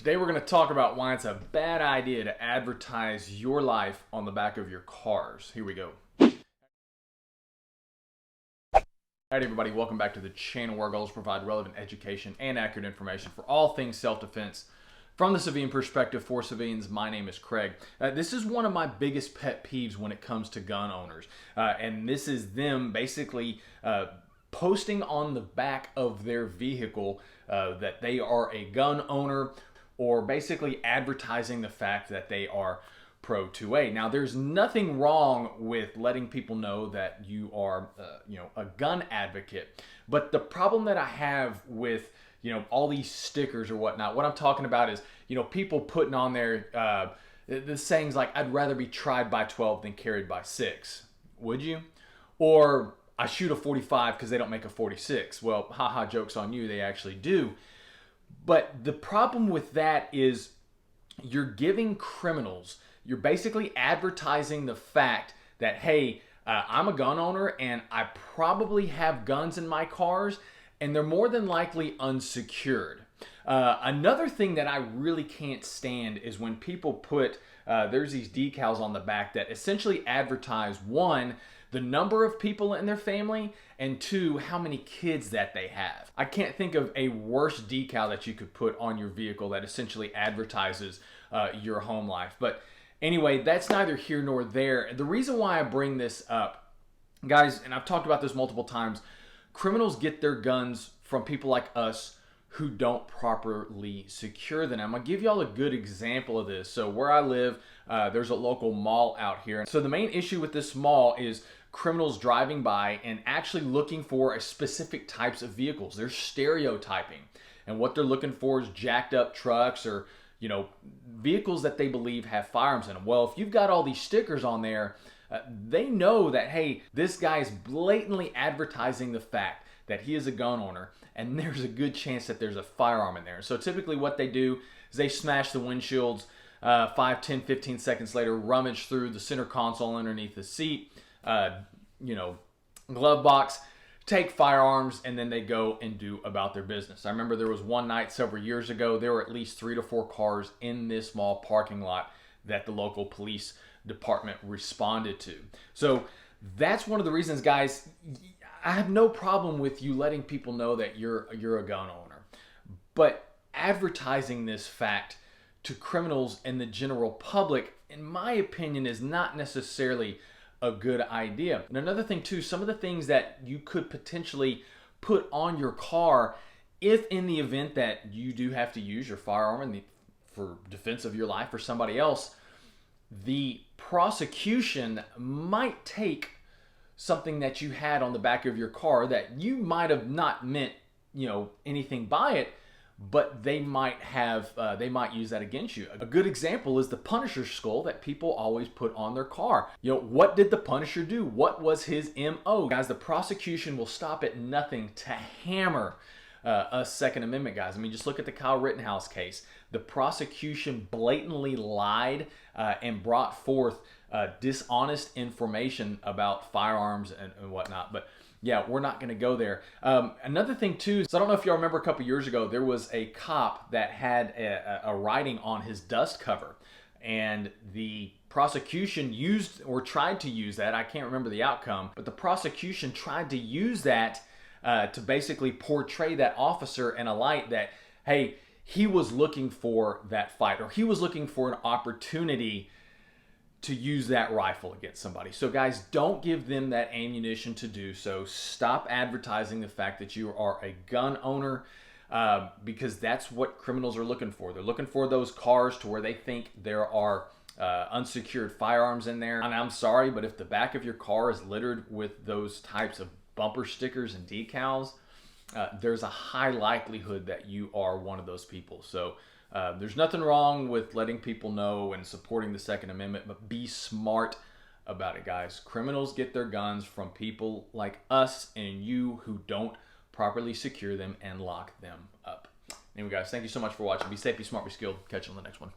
Today we're going to talk about why it's a bad idea to advertise your life on the back of your cars. Here we go. Howdy everybody, welcome back to the channel where our goal is to provide relevant education and accurate information for all things self-defense from the civilian perspective for civilians. My name is Craig. This is one of my biggest pet peeves when it comes to gun owners. And this is them basically posting on the back of their vehicle that they are a gun owner, or basically advertising the fact that they are Pro 2A. Now, there's nothing wrong with letting people know that you are, a gun advocate. But the problem that I have with, all these stickers or whatnot, what I'm talking about is, people putting on there the sayings like, "I'd rather be tried by 12 than carried by 6." Would you? Or, "I shoot a 45 because they don't make a 46. Well, haha, joke's on you, they actually do. But the problem with that is you're giving criminals, you're basically advertising the fact that, hey, I'm a gun owner and I probably have guns in my cars and they're more than likely unsecured. Another thing that I really can't stand is when people put, there's these decals on the back that essentially advertise, one, the number of people in their family, and two, how many kids that they have. I can't think of a worse decal that you could put on your vehicle that essentially advertises your home life. But anyway, that's neither here nor there. The reason why I bring this up, guys, and I've talked about this multiple times, criminals get their guns from people like us who don't properly secure them. I'm gonna give y'all a good example of this. So where I live, there's a local mall out here. So the main issue with this mall is criminals driving by and actually looking for a specific types of vehicles. They're stereotyping. And what they're looking for is jacked up trucks or, vehicles that they believe have firearms in them. Well, if you've got all these stickers on there, they know that, hey, this guy is blatantly advertising the fact that he is a gun owner, and there's a good chance that there's a firearm in there. So typically what they do is they smash the windshields, 5, 10, 15 seconds later, rummage through the center console underneath the seat, glove box, take firearms, and then they go and do about their business. I remember there was one night several years ago, there were at least 3 to 4 cars in this mall parking lot that the local police department responded to. So that's one of the reasons, guys, I have no problem with you letting people know that you're a gun owner. But advertising this fact to criminals and the general public, in my opinion, is not necessarily a good idea. And another thing too, some of the things that you could potentially put on your car, if in the event that you do have to use your firearm for defense of your life or somebody else, the prosecution might take something that you had on the back of your car that you might have not meant, anything by it, but they might use that against you. A good example is the Punisher skull that people always put on their car. What did the Punisher do? What was his MO? Guys, the prosecution will stop at nothing to hammer us Second Amendment guys. I mean, just look at the Kyle Rittenhouse case. The prosecution blatantly lied and brought forth dishonest information about firearms and whatnot. But yeah, we're not going to go there. Another thing too, so I don't know if y'all remember a couple years ago, there was a cop that had a writing on his dust cover, and the prosecution used or tried to use that. I can't remember the outcome, but the prosecution tried to use that to basically portray that officer in a light that, hey, he was looking for that fight, or he was looking for an opportunity to use that rifle against somebody. So guys, don't give them that ammunition to do so. Stop advertising the fact that you are a gun owner, because that's what criminals are looking for. They're looking for those cars to where they think there are unsecured firearms in there. And I'm sorry, but if the back of your car is littered with those types of bumper stickers and decals, there's a high likelihood that you are one of those people. So there's nothing wrong with letting people know and supporting the Second Amendment, but be smart about it, guys. Criminals get their guns from people like us and you who don't properly secure them and lock them up. Anyway, guys, thank you so much for watching. Be safe, be smart, be skilled. Catch you on the next one.